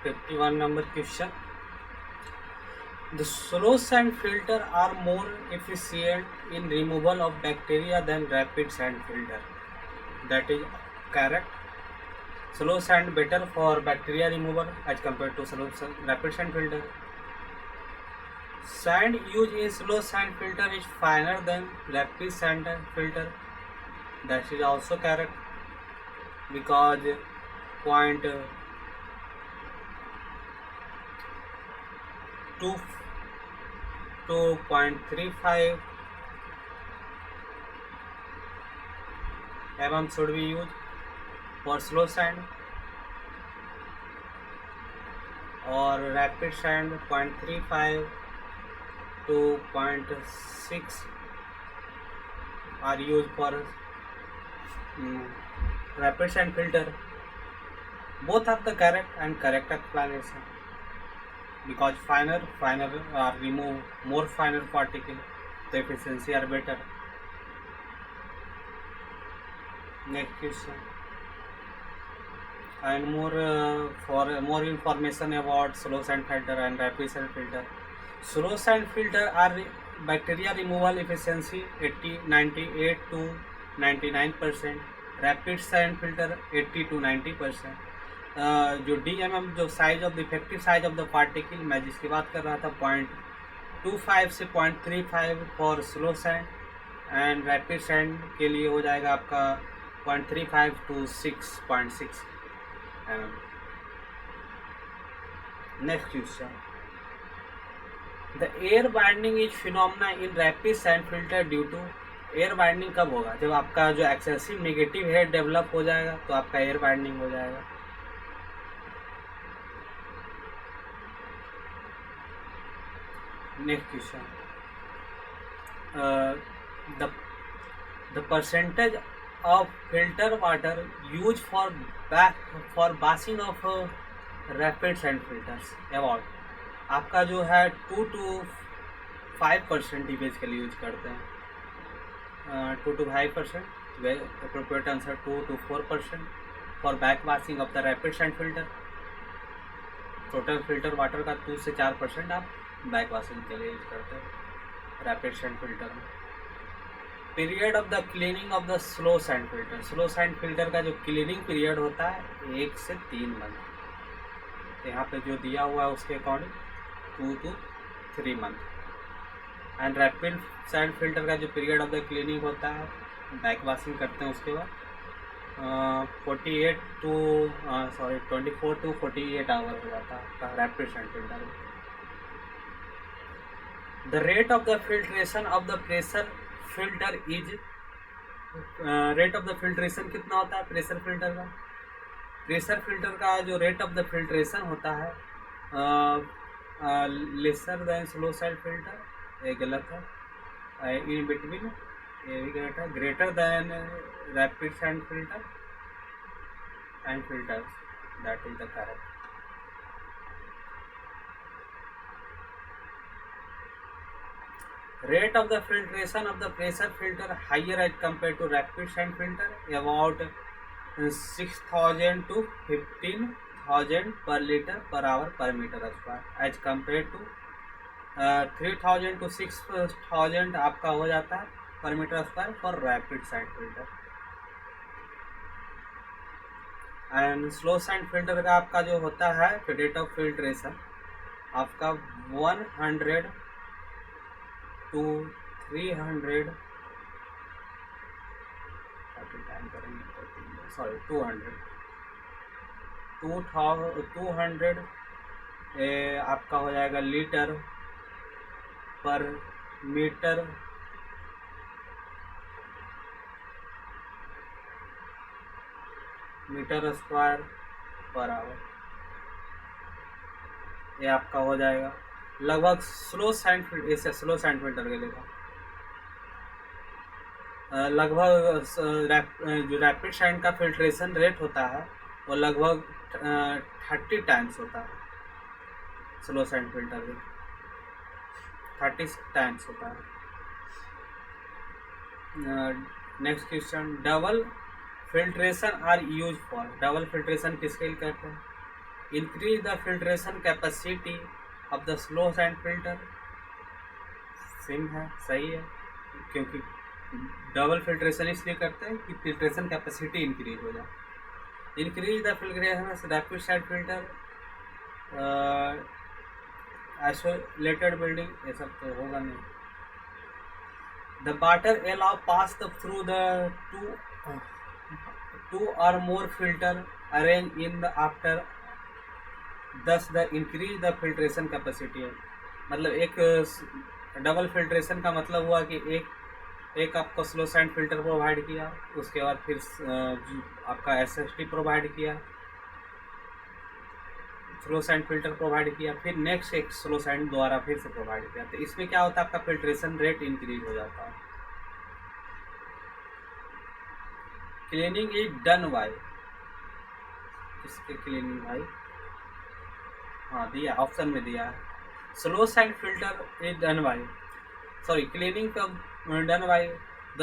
51 number question. The slow sand filter are more efficient in removal of bacteria than rapid sand filter. That is correct. Slow sand better for bacteria removal as compared to rapid sand filter. Sand used in slow sand filter is finer than rapid sand filter. That is also correct because point 2 to 0.35 mm should be used for slow sand, or rapid sand 0.35 to 0.6 are used for rapid sand filter. Both are the correct and correct explanation because finer remove more finer particle, the efficiency are better. Next question. And for more information about slow sand filter and rapid sand filter. Slow sand filter are bacteria removal efficiency 98 to 99%, rapid sand filter 80 to 90%. जो DMM जो size of the effective size of the particle मैं जिसकी बात कर रहा था 0.25 से 0.35 for slow sand, and rapid sand के लिए हो जाएगा आपका 0.35 to 6.6 mm. Next question. The air binding is phenomena in rapid sand filter due to. Air binding कब होगा? जब आपका जो एक्सेसिव नेगेटिव हेड डेवलप हो जाएगा तो आपका एयर बाइंडिंग हो जाएगा. Next question. The percentage of filter water use for Basing of rapid sand filters about. आपका जो है 2 to 5% बेसिकली यूज करते हैं. 2 to 5%. Appropriate answer 2 to 4% for back washing of the rapid sand filter. Total filter water का 2 से 4% आप back washing के लिए यूज करते हैं रैपिड सैंड फिल्टर में. Period of the cleaning of the slow sand filter. Slow sand filter का जो क्लीनिंग पीरियड होता है 1 से 3 मंथ. यहाँ पे जो दिया हुआ है उसके according 2 to 3 month. And rapid sand filter का जो पीरियड ऑफ द क्लीनिंग होता है बैक वाशिंग करते हैं उसके बाद 24 to 48 आवर हो जाता है rapid sand filter. The rate of the filtration of the pressure filter is. Rate of the filtration कितना होता है प्रेशर फिल्टर का? प्रेशर फिल्टर का जो रेट ऑफ द फिल्ट्रेशन होता है lesser than slow sand filter, ये गलत है. इन बिटवीन ये भी गलत है. Greater than rapid sand filter and filters, that is the correct. Rate of the filtration of the pressure filter higher as compared to rapid sand filter, about 6,000 to 15,000 per liter per hour per meter square, as compared to 3,000 to 6,000 आपका हो जाता है पर metre square for rapid sand filter. And slow sand filter का आपका जो होता है रेट ऑफ फिल्ट्रेशन आपका 100 to 300 30 टाइम करेंगे तो सॉरी 200 आपका हो जाएगा लीटर पर मीटर स्क्वायर पर आवर। ये आपका हो जाएगा लगभग स्लो सेंटीमीटर के लिए लगभग जो रैपिड साइंड का फिल्ट्रेशन रेट होता है वो लगभग 30 टाइम्स होता है। स्लो साइंड फिल्टर के 30 टाइम्स होता है। Next question, double filtration are use for. Double filtration किसके लिए कहते हैं? Increase the filtration capacity of the slow sand filter. सिम है, सही है, क्योंकि डबल फिल्ट्रेशन इसलिए करते हैं कि फिल्ट्रेशन कैपेसिटी इंक्रीज हो जाए। Increase the filtration rapid side filter, isolated building, ये सब तो होगा नहीं। The water allow pass the through the two or more filter arrange in the after, thus the increase the filtration capacity. मतलब एक double filtration का मतलब हुआ कि एक आपको स्लो सैंड फिल्टर प्रोवाइड किया, उसके बाद फिर आपका SST प्रोवाइड किया, स्लो सैंड फिल्टर प्रोवाइड किया, फिर नेक्स्ट एक स्लो सैंड द्वारा फिर से प्रोवाइड किया। तो इसमें क्या होता है, आपका फिल्ट्रेशन रेट इंक्रीज हो जाता है। क्लीनिंग इज डन बाय, इसके क्लीनिंग भाई हाँ दिया, ऑप्शन में दिया है। Slow sand filter is done by, sorry cleaning कब डन बाय,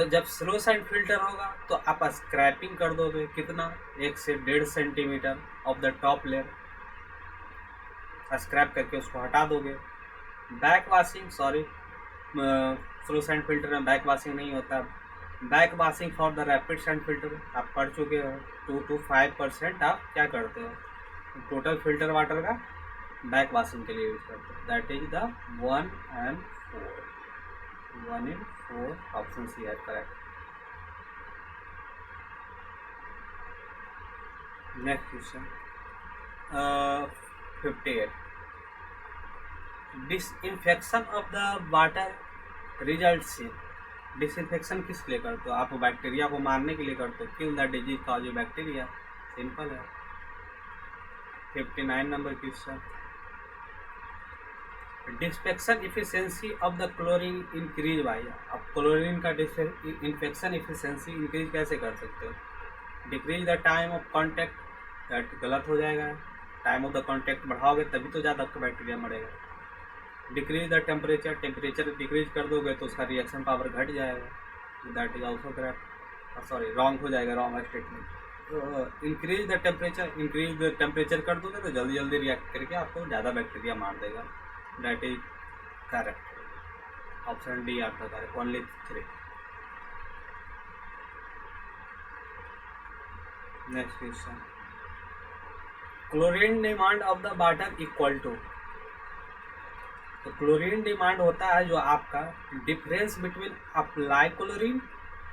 जब स्लो सैंड फिल्टर होगा तो आप स्क्रैपिंग कर दोगे कितना, 1 से 1.5 centimetre of the top layer, scrap करके उसको हटा दोगे। Back washing, sorry slow sand filter में बैक वाशिंग नहीं होता। Back washing for the rapid sand filter आप पढ़ चुके हो, 2 to 5% आप क्या करते हो टोटल फिल्टर वाटर का बैक वाशिंग के लिए यूज करते हो। That is the 1 and 4, 1 in 4 option C है correct. Next question 58, disinfection of the water results in. Disinfection किस लिए करते हो? आप बैक्टीरिया को मारने के लिए करते हो, kill the disease cause bacteria, simple है। 59 number question, disinfection efficiency of the chlorine increase by. अब क्लोरीन का डिसइंफेक्शन इफिशियंसी इंक्रीज कैसे कर सकते हो? Decrease the time of contact, that गलत हो जाएगा, टाइम ऑफ द कॉन्टैक्ट बढ़ाओगे तभी तो ज़्यादा बैक्टीरिया मरेगा। Decrease the temperature, temperature decrease कर दोगे तो उसका रिएक्शन पावर घट जाएगा, that is also correct, sorry wrong हो जाएगा, wrong statement. Increase the temperature, increase the temperature कर दोगे तो जल्दी जल्दी रिएक्ट करके आपको ज़्यादा बैक्टीरिया मार देगा, that is correct, option D आपका correct, only 3। Next question, chlorine demand of the water equal to. तो क्लोरीन डिमांड होता है जो आपका difference between apply chlorine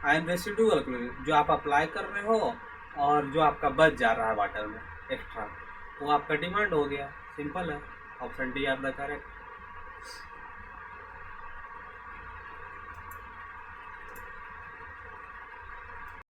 and residual chlorine, जो आप अप्लाई कर रहे हो और जो आपका बच जा रहा है वाटर में एक्स्ट्रा, वो आपका डिमांड हो गया, सिंपल है, option D R the correct.